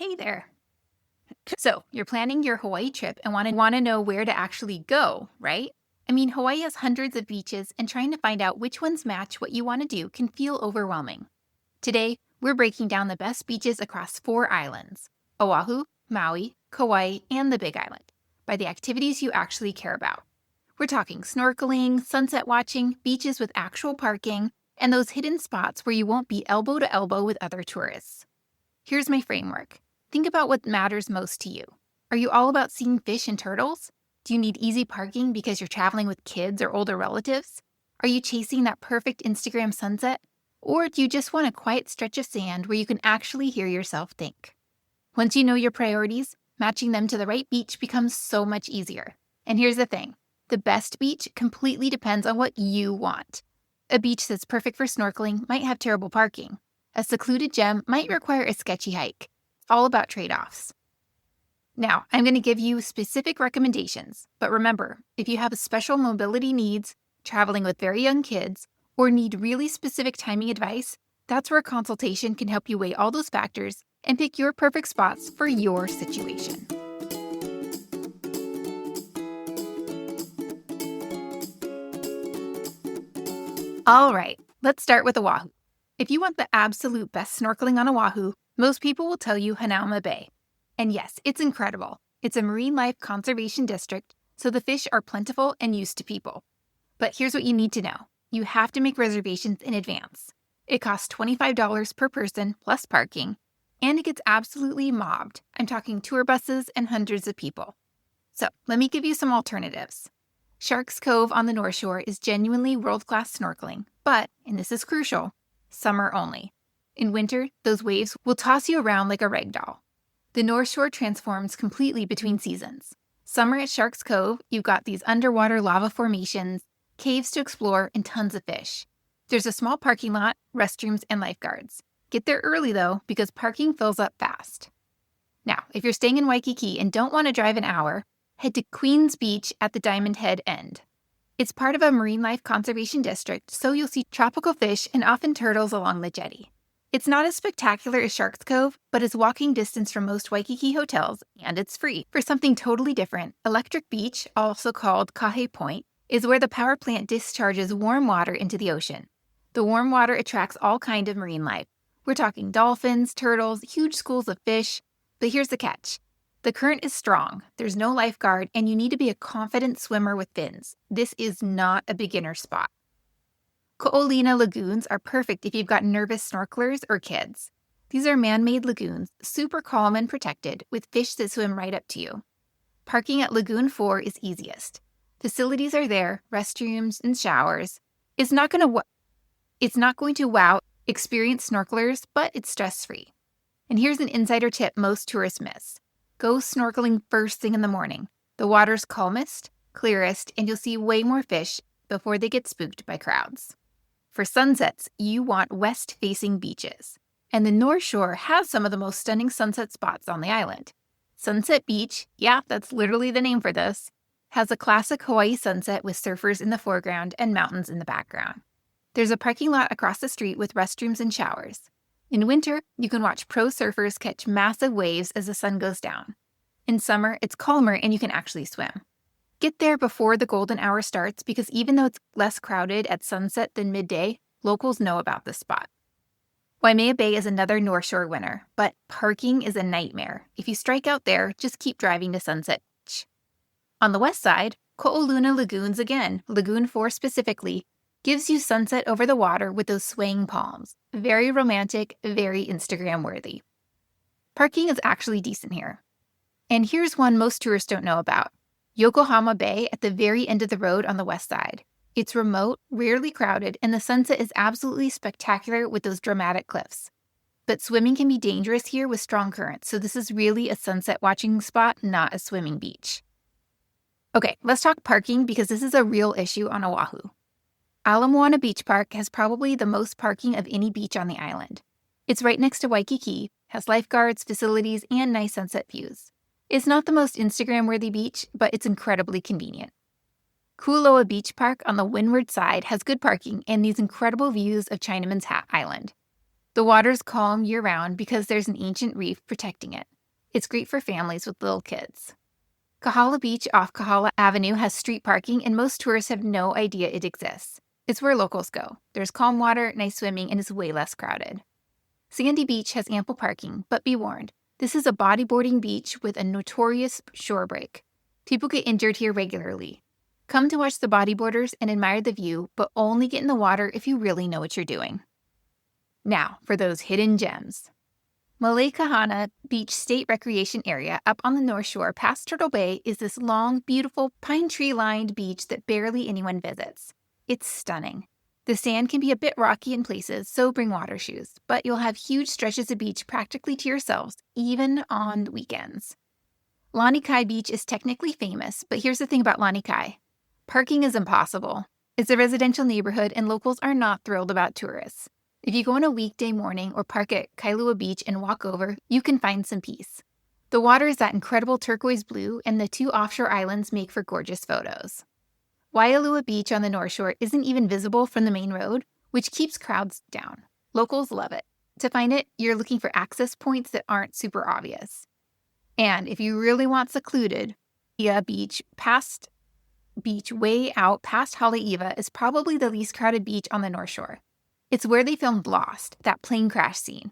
Hey there. So, you're planning your Hawaii trip and want to know where to actually go, right? I mean, Hawaii has hundreds of beaches, and trying to find out which ones match what you want to do can feel overwhelming. Today, we're breaking down the best beaches across 4 islands: Oahu, Maui, Kauai, and the Big Island, by the activities you actually care about. We're talking snorkeling, sunset watching, beaches with actual parking, and those hidden spots where you won't be elbow to elbow with other tourists. Here's my framework. Think about what matters most to you. Are you all about seeing fish and turtles? Do you need easy parking because you're traveling with kids or older relatives? Are you chasing that perfect Instagram sunset? Or do you just want a quiet stretch of sand where you can actually hear yourself think? Once you know your priorities, matching them to the right beach becomes so much easier. And here's the thing. The best beach completely depends on what you want. A beach that's perfect for snorkeling might have terrible parking. A secluded gem might require a sketchy hike. It's all about trade-offs. Now, I'm going to give you specific recommendations, but remember, if you have special mobility needs, traveling with very young kids, or need really specific timing advice, that's where a consultation can help you weigh all those factors and pick your perfect spots for your situation. All right, let's start with Oahu. If you want the absolute best snorkeling on Oahu, most people will tell you Hanauma Bay. And yes, it's incredible. It's a marine life conservation district, so the fish are plentiful and used to people. But here's what you need to know. You have to make reservations in advance. It costs $25 per person plus parking, and it gets absolutely mobbed. I'm talking tour buses and hundreds of people. So let me give you some alternatives. Sharks Cove on the North Shore is genuinely world-class snorkeling, but, and this is crucial, summer only. In winter, those waves will toss you around like a rag doll. The North Shore transforms completely between seasons. Summer at Sharks Cove, you've got these underwater lava formations, caves to explore, and tons of fish. There's a small parking lot, restrooms, and lifeguards. Get there early, though, because parking fills up fast. Now, if you're staying in Waikiki and don't want to drive an hour, head to Queens Beach at the Diamond Head end. It's part of a marine life conservation district, so you'll see tropical fish and often turtles along the jetty. It's not as spectacular as Sharks Cove, but it's walking distance from most Waikiki hotels, and it's free. For something totally different, Electric Beach, also called Kahe Point, is where the power plant discharges warm water into the ocean. The warm water attracts all kinds of marine life. We're talking dolphins, turtles, huge schools of fish. But here's the catch. The current is strong, there's no lifeguard, and you need to be a confident swimmer with fins. This is not a beginner spot. Ko'olina lagoons are perfect if you've got nervous snorkelers or kids. These are man-made lagoons, super calm and protected, with fish that swim right up to you. Parking at Lagoon 4 is easiest. Facilities are there, restrooms and showers. It's not going to wow experienced snorkelers, but it's stress-free. And here's an insider tip most tourists miss. Go snorkeling first thing in the morning. The water's calmest, clearest, and you'll see way more fish before they get spooked by crowds. For sunsets, you want west-facing beaches. And the North Shore has some of the most stunning sunset spots on the island. Sunset Beach, yeah, that's literally the name for this, has a classic Hawaii sunset with surfers in the foreground and mountains in the background. There's a parking lot across the street with restrooms and showers. In winter, you can watch pro surfers catch massive waves as the sun goes down. In summer, it's calmer and you can actually swim. Get there before the golden hour starts because even though it's less crowded at sunset than midday, locals know about this spot. Waimea Bay is another North Shore winner, but parking is a nightmare. If you strike out there, just keep driving to Sunset Beach. On the west side, Ko'oluna Lagoons again, Lagoon 4 specifically, gives you sunset over the water with those swaying palms. Very romantic, very Instagram-worthy. Parking is actually decent here. And here's one most tourists don't know about. Yokohama Bay at the very end of the road on the west side. It's remote, rarely crowded, and the sunset is absolutely spectacular with those dramatic cliffs. But swimming can be dangerous here with strong currents, so this is really a sunset watching spot, not a swimming beach. Okay, let's talk parking because this is a real issue on Oahu. Ala Moana Beach Park has probably the most parking of any beach on the island. It's right next to Waikiki, has lifeguards, facilities, and nice sunset views. It's not the most Instagram-worthy beach, but it's incredibly convenient. Kualoa Beach Park on the windward side has good parking and these incredible views of Chinaman's Hat Island. The water's calm year-round because there's an ancient reef protecting it. It's great for families with little kids. Kahala Beach off Kahala Avenue has street parking, and most tourists have no idea it exists. It's where locals go. There's calm water, nice swimming, and it's way less crowded. Sandy Beach has ample parking, but be warned, this is a bodyboarding beach with a notorious shore break. People get injured here regularly. Come to watch the bodyboarders and admire the view, but only get in the water if you really know what you're doing. Now, for those hidden gems. Malaekahana Beach State Recreation Area up on the North Shore past Turtle Bay is this long, beautiful, pine tree-lined beach that barely anyone visits. It's stunning. The sand can be a bit rocky in places, so bring water shoes, but you'll have huge stretches of beach practically to yourselves, even on weekends. Lanikai Beach is technically famous, but here's the thing about Lanikai. Parking is impossible. It's a residential neighborhood, and locals are not thrilled about tourists. If you go on a weekday morning or park at Kailua Beach and walk over, you can find some peace. The water is that incredible turquoise blue, and the two offshore islands make for gorgeous photos. Waialua Beach on the North Shore isn't even visible from the main road, which keeps crowds down. Locals love it. To find it, you're looking for access points that aren't super obvious. And if you really want secluded, Beach way out past Haleiwa is probably the least crowded beach on the North Shore. It's where they filmed Lost, that plane crash scene.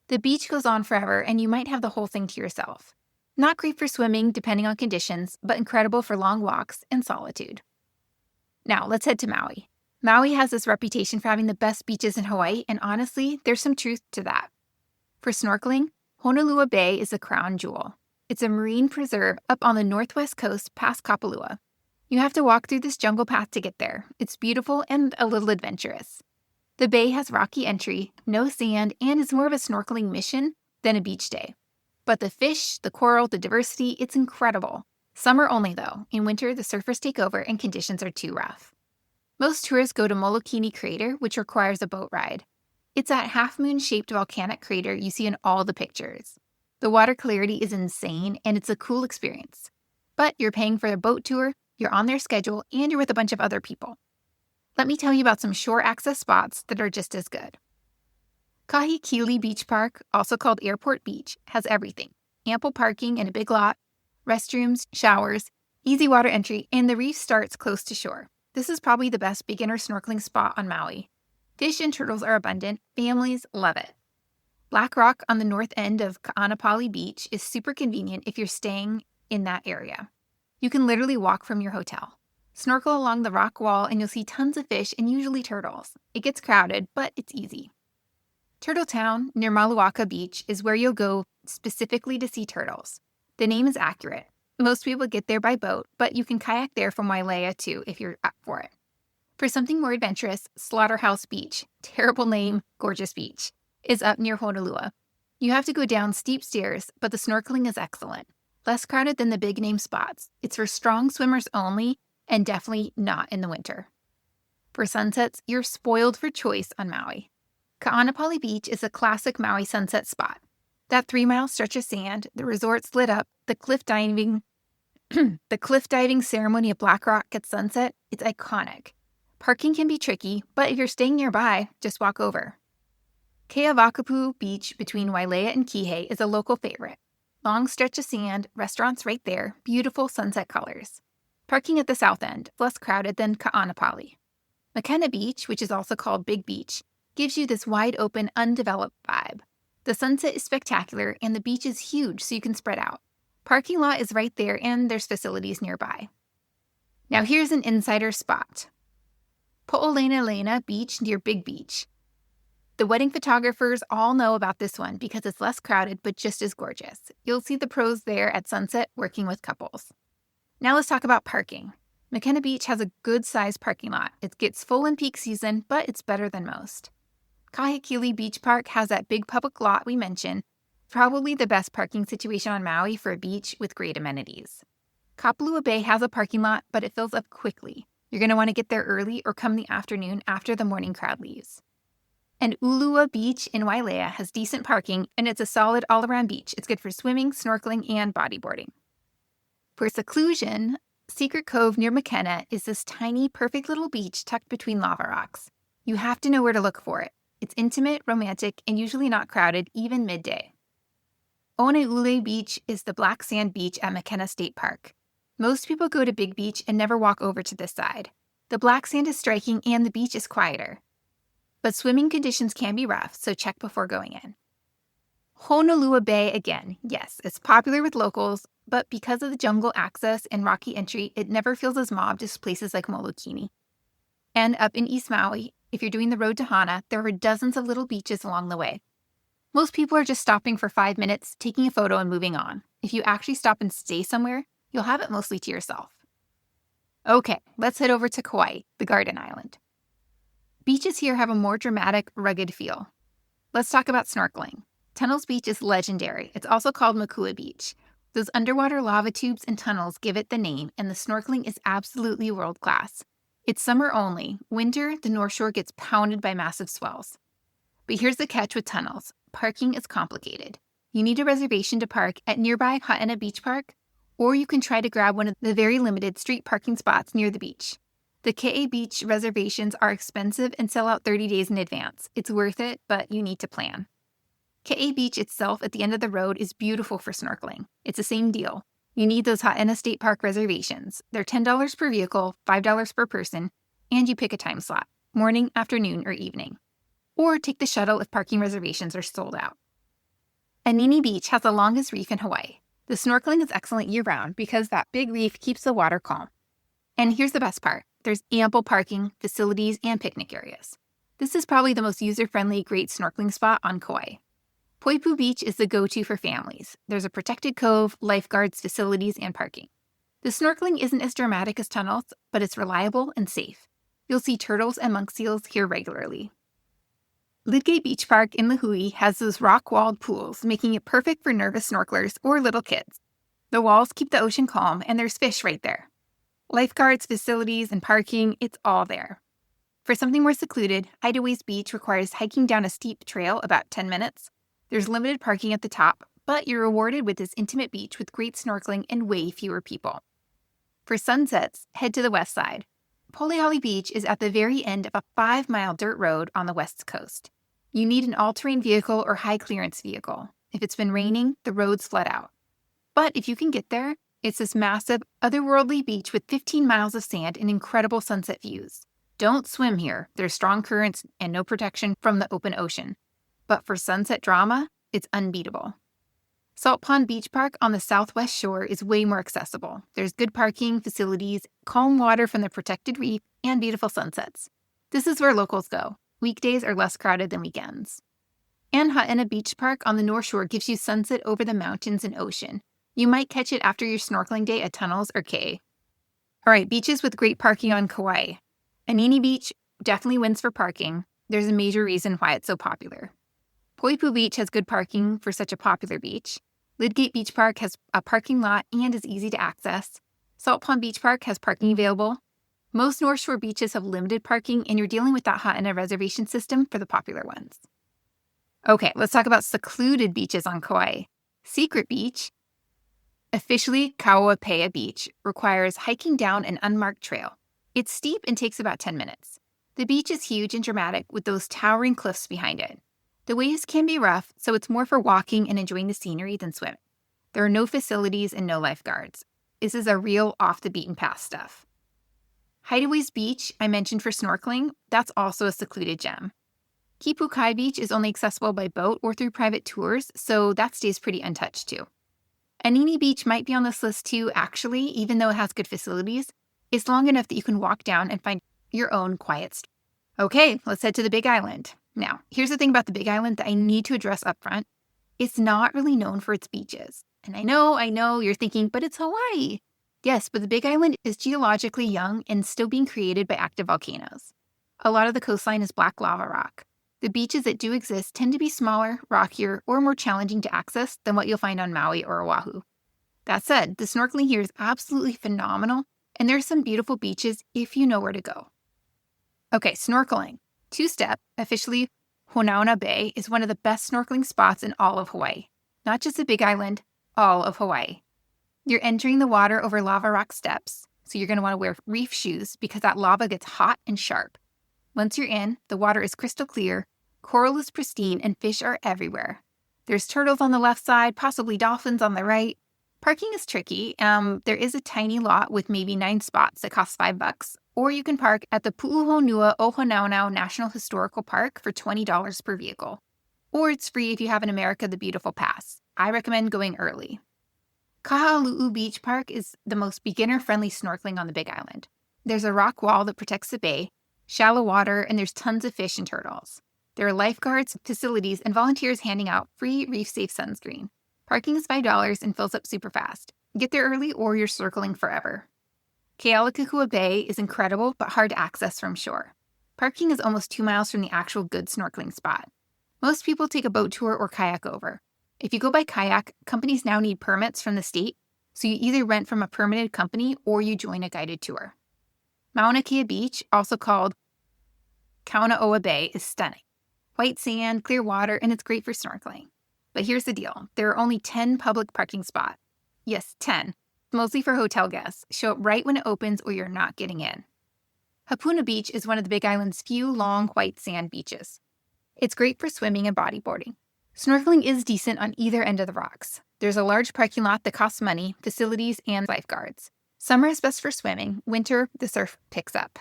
The beach goes on forever, and you might have the whole thing to yourself. Not great for swimming, depending on conditions, but incredible for long walks and solitude. Now, let's head to Maui. Maui has this reputation for having the best beaches in Hawaii, and honestly, there's some truth to that. For snorkeling, Honolua Bay is a crown jewel. It's a marine preserve up on the northwest coast past Kapalua. You have to walk through this jungle path to get there. It's beautiful and a little adventurous. The bay has rocky entry, no sand, and is more of a snorkeling mission than a beach day. But the fish, the coral, the diversity, it's incredible. Summer only though. In winter, the surfers take over and conditions are too rough. Most tourists go to Molokini Crater, which requires a boat ride. It's that half-moon-shaped volcanic crater you see in all the pictures. The water clarity is insane, and it's a cool experience. But you're paying for a boat tour, you're on their schedule, and you're with a bunch of other people. Let me tell you about some shore access spots that are just as good. Kahikili Beach Park, also called Airport Beach, has everything. Ample parking and a big lot, restrooms, showers, easy water entry, and the reef starts close to shore. This is probably the best beginner snorkeling spot on Maui. Fish and turtles are abundant. Families love it. Black Rock on the north end of Ka'anapali Beach is super convenient if you're staying in that area. You can literally walk from your hotel. Snorkel along the rock wall and you'll see tons of fish and usually turtles. It gets crowded, but it's easy. Turtle Town, near Maluaka Beach, is where you'll go specifically to see turtles. The name is accurate. Most people get there by boat, but you can kayak there from Wailea too if you're up for it. For something more adventurous, Slaughterhouse Beach, terrible name, gorgeous beach, is up near Honolua. You have to go down steep stairs, but the snorkeling is excellent. Less crowded than the big name spots. It's for strong swimmers only, and definitely not in the winter. For sunsets, you're spoiled for choice on Maui. Ka'anapali Beach is a classic Maui sunset spot. That 3-mile stretch of sand, the resort's lit up, the cliff diving ceremony at Black Rock at sunset, it's iconic. Parking can be tricky, but if you're staying nearby, just walk over. Ke'awakapu Beach between Wailea and Kihei is a local favorite. Long stretch of sand, restaurants right there, beautiful sunset colors. Parking at the south end, less crowded than Ka'anapali. Makena Beach, which is also called Big Beach, gives you this wide-open, undeveloped vibe. The sunset is spectacular, and the beach is huge, so you can spread out. Parking lot is right there, and there's facilities nearby. Now here's an insider spot. Po'olena Beach near Big Beach. The wedding photographers all know about this one because it's less crowded, but just as gorgeous. You'll see the pros there at sunset working with couples. Now let's talk about parking. Makena Beach has a good-sized parking lot. It gets full in peak season, but it's better than most. Kahikili Beach Park has that big public lot we mentioned, probably the best parking situation on Maui for a beach with great amenities. Kapalua Bay has a parking lot, but it fills up quickly. You're going to want to get there early or come in the afternoon after the morning crowd leaves. And Ulua Beach in Wailea has decent parking, and it's a solid all-around beach. It's good for swimming, snorkeling, and bodyboarding. For seclusion, Secret Cove near Makena is this tiny, perfect little beach tucked between lava rocks. You have to know where to look for it. It's intimate, romantic, and usually not crowded, even midday. Oneule Beach is the black sand beach at McKenna State Park. Most people go to Big Beach and never walk over to this side. The black sand is striking and the beach is quieter. But swimming conditions can be rough, so check before going in. Honolua Bay again. Yes, it's popular with locals, but because of the jungle access and rocky entry, it never feels as mobbed as places like Molokini. And up in East Maui, if you're doing the road to Hana, there are dozens of little beaches along the way. Most people are just stopping for 5 minutes, taking a photo, and moving on. If you actually stop and stay somewhere, you'll have it mostly to yourself. Okay, let's head over to Kauai, the Garden Island. Beaches here have a more dramatic, rugged feel. Let's talk about snorkeling. Tunnels Beach is legendary. It's also called Makua Beach. Those underwater lava tubes and tunnels give it the name, and the snorkeling is absolutely world-class. It's summer only. Winter, the North Shore gets pounded by massive swells. But here's the catch with tunnels. Parking is complicated. You need a reservation to park at nearby Haena Beach Park, or you can try to grab one of the very limited street parking spots near the beach. The Ke'e Beach reservations are expensive and sell out 30 days in advance. It's worth it, but you need to plan. Ke'e Beach itself at the end of the road is beautiful for snorkeling. It's the same deal. You need those Haena State Park reservations. They're $10 per vehicle, $5 per person, and you pick a time slot, morning, afternoon, or evening. Or take the shuttle if parking reservations are sold out. Anini Beach has the longest reef in Hawaii. The snorkeling is excellent year-round because that big reef keeps the water calm. And here's the best part. There's ample parking, facilities, and picnic areas. This is probably the most user-friendly, great snorkeling spot on Kauai. Poipu Beach is the go-to for families. There's a protected cove, lifeguards, facilities, and parking. The snorkeling isn't as dramatic as tunnels, but it's reliable and safe. You'll see turtles and monk seals here regularly. Lidgate Beach Park in Lahui has those rock-walled pools, making it perfect for nervous snorkelers or little kids. The walls keep the ocean calm, and there's fish right there. Lifeguards, facilities, and parking, it's all there. For something more secluded, Hideaways Beach requires hiking down a steep trail about 10 minutes. There's limited parking at the top, but you're rewarded with this intimate beach with great snorkeling and way fewer people. For sunsets, head to the west side. Poleali Beach is at the very end of a 5-mile dirt road on the west coast. You need an all-terrain vehicle or high-clearance vehicle. If it's been raining, the road's flood out. But if you can get there, it's this massive, otherworldly beach with 15 miles of sand and incredible sunset views. Don't swim here. There's strong currents and no protection from the open ocean. But for sunset drama, it's unbeatable. Salt Pond Beach Park on the southwest shore is way more accessible. There's good parking, facilities, calm water from the protected reef, and beautiful sunsets. This is where locals go. Weekdays are less crowded than weekends. And Haena Beach Park on the North Shore gives you sunset over the mountains and ocean. You might catch it after your snorkeling day at Tunnels or Ke'e. All right, beaches with great parking on Kauai. Anini Beach definitely wins for parking. There's a major reason why it's so popular. Poipu Beach has good parking for such a popular beach. Lidgate Beach Park has a parking lot and is easy to access. Salt Pond Beach Park has parking available. Most North Shore beaches have limited parking, and you're dealing with that Haena reservation system for the popular ones. Okay, let's talk about secluded beaches on Kauai. Secret Beach, officially Kauaupea Beach, requires hiking down an unmarked trail. It's steep and takes about 10 minutes. The beach is huge and dramatic with those towering cliffs behind it. The waves can be rough, so it's more for walking and enjoying the scenery than swimming. There are no facilities and no lifeguards. This is a real off-the-beaten-path stuff. Hideaways Beach, I mentioned for snorkeling, that's also a secluded gem. Kipukai Beach is only accessible by boat or through private tours, so that stays pretty untouched too. Anini Beach might be on this list too, actually, even though it has good facilities. It's long enough that you can walk down and find your own quiet spot. Okay, let's head to the Big Island. Now, here's the thing about the Big Island that I need to address up front. It's not really known for its beaches. And I know, you're thinking, but it's Hawaii. Yes, but the Big Island is geologically young and still being created by active volcanoes. A lot of the coastline is black lava rock. The beaches that do exist tend to be smaller, rockier, or more challenging to access than what you'll find on Maui or Oahu. That said, the snorkeling here is absolutely phenomenal, and there are some beautiful beaches if you know where to go. Okay, snorkeling. Two-step, officially Honauna Bay, is one of the best snorkeling spots in all of Hawaii. Not just the Big Island, all of Hawaii. You're entering the water over lava rock steps, so you're going to want to wear reef shoes because that lava gets hot and sharp. Once you're in, the water is crystal clear, coral is pristine, and fish are everywhere. There's turtles on the left side, possibly dolphins on the right. Parking is tricky. There is a tiny lot with maybe 9 spots that cost $5, or you can park at the Pu'uhonua Ohonaunau National Historical Park for $20 per vehicle. Or it's free if you have an America the Beautiful pass. I recommend going early. Kahalu'u Beach Park is the most beginner-friendly snorkeling on the Big Island. There's a rock wall that protects the bay, shallow water, and there's tons of fish and turtles. There are lifeguards, facilities, and volunteers handing out free reef-safe sunscreen. Parking is $5 and fills up super fast. Get there early or you're circling forever. Kealakekua Bay is incredible but hard to access from shore. Parking is almost 2 miles from the actual good snorkeling spot. Most people take a boat tour or kayak over. If you go by kayak, companies now need permits from the state, so you either rent from a permitted company or you join a guided tour. Mauna Kea Beach, also called Kaunaoa Bay, is stunning. White sand, clear water, and it's great for snorkeling. But here's the deal. There are only 10 public parking spots. Yes, 10. Mostly for hotel guests. Show up right when it opens or you're not getting in. Hapuna Beach is one of the Big Island's few long white sand beaches. It's great for swimming and bodyboarding. Snorkeling is decent on either end of the rocks. There's a large parking lot that costs money, facilities, and lifeguards. Summer is best for swimming. Winter, the surf picks up.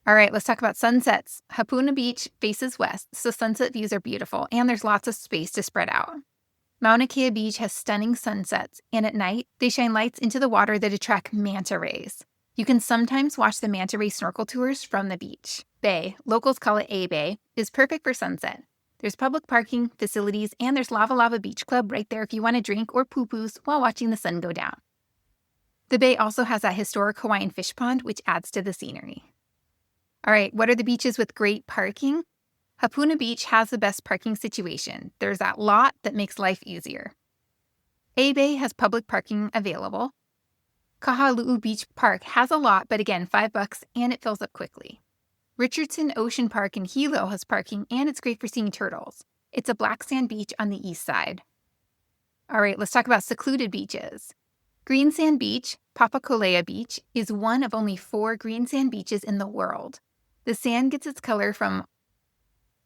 All right, let's talk about sunsets. Hapuna Beach faces west, so sunset views are beautiful, and there's lots of space to spread out. Mauna Kea Beach has stunning sunsets, and at night, they shine lights into the water that attract manta rays. You can sometimes watch the manta ray snorkel tours from the beach. Bay, locals call it A Bay, is perfect for sunset. There's public parking, facilities, and there's Lava Lava Beach Club right there if you want to drink or poo-poos while watching the sun go down. The bay also has that historic Hawaiian fish pond, which adds to the scenery. All right, what are the beaches with great parking? Hapuna Beach has the best parking situation. There's that lot that makes life easier. A Bay has public parking available. Kahalu'u Beach Park has a lot, but again, $5 and it fills up quickly. Richardson Ocean Park in Hilo has parking and it's great for seeing turtles. It's a black sand beach on the east side. All right, let's talk about secluded beaches. Green Sand Beach, Papakolea Beach, is one of only 4 green sand beaches in the world. The sand gets its color from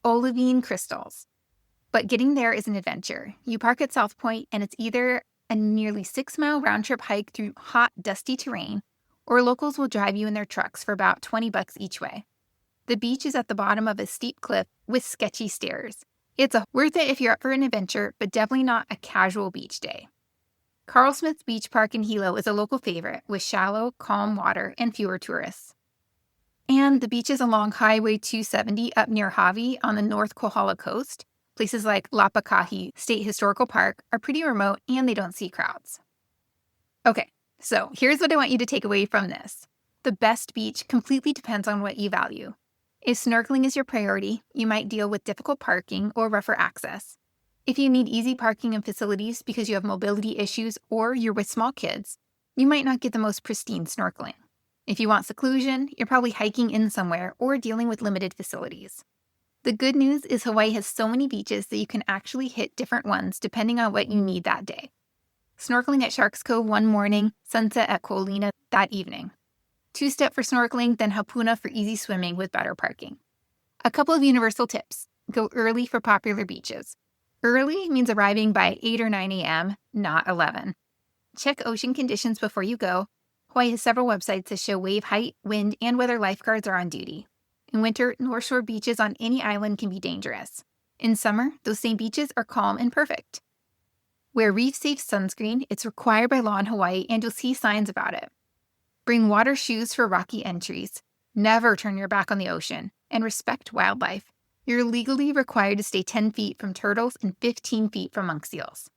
olivine crystals. But getting there is an adventure. You park at South Point and it's either a nearly 6-mile round-trip hike through hot, dusty terrain, or locals will drive you in their trucks for about $20 each way. The beach is at the bottom of a steep cliff with sketchy stairs. It's worth it if you're up for an adventure, but definitely not a casual beach day. Carl Smith's Beach Park in Hilo is a local favorite with shallow, calm water and fewer tourists. And the beaches along Highway 270 up near Hawaii on the North Kohala coast, places like Lapakahi State Historical Park, are pretty remote and they don't see crowds. Okay, so here's what I want you to take away from this. The best beach completely depends on what you value. If snorkeling is your priority, you might deal with difficult parking or rougher access. If you need easy parking and facilities because you have mobility issues or you're with small kids, you might not get the most pristine snorkeling. If you want seclusion, you're probably hiking in somewhere or dealing with limited facilities. The good news is Hawaii has so many beaches that you can actually hit different ones depending on what you need that day. Snorkeling at Sharks Cove one morning, sunset at Ko'olina that evening. Two-step for snorkeling, then Hapuna for easy swimming with better parking. A couple of universal tips. Go early for popular beaches. Early means arriving by 8 or 9 a.m., not 11. Check ocean conditions before you go. Hawaii has several websites that show wave height, wind, and whether lifeguards are on duty. In winter, North Shore beaches on any island can be dangerous. In summer, those same beaches are calm and perfect. Wear reef-safe sunscreen. It's required by law in Hawaii, and you'll see signs about it. Bring water shoes for rocky entries. Never turn your back on the ocean. And respect wildlife. You're legally required to stay 10 feet from turtles and 15 feet from monk seals.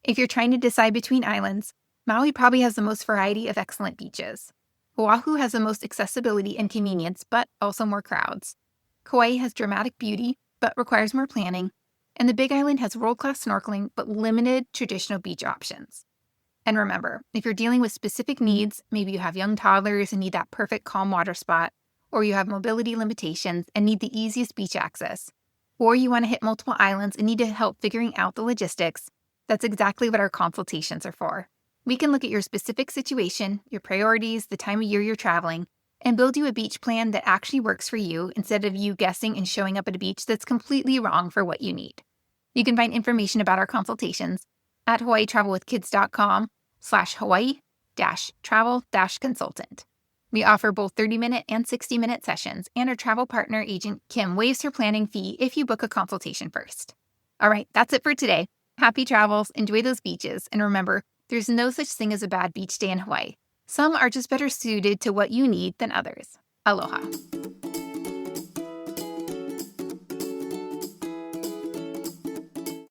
If you're trying to decide between islands, Maui probably has the most variety of excellent beaches. Oahu has the most accessibility and convenience, but also more crowds. Kauai has dramatic beauty, but requires more planning. And the Big Island has world-class snorkeling, but limited traditional beach options. And remember, if you're dealing with specific needs, maybe you have young toddlers and need that perfect calm water spot, or you have mobility limitations and need the easiest beach access, or you want to hit multiple islands and need to help figuring out the logistics, that's exactly what our consultations are for. We can look at your specific situation, your priorities, the time of year you're traveling, and build you a beach plan that actually works for you instead of you guessing and showing up at a beach that's completely wrong for what you need. You can find information about our consultations at hawaiitravelwithkids.com/hawaii-travel-consultant. We offer both 30-minute and 60-minute sessions, and our travel partner agent, Kim, waives her planning fee if you book a consultation first. All right, that's it for today. Happy travels, enjoy those beaches, and remember, there's no such thing as a bad beach day in Hawaii. Some are just better suited to what you need than others. Aloha.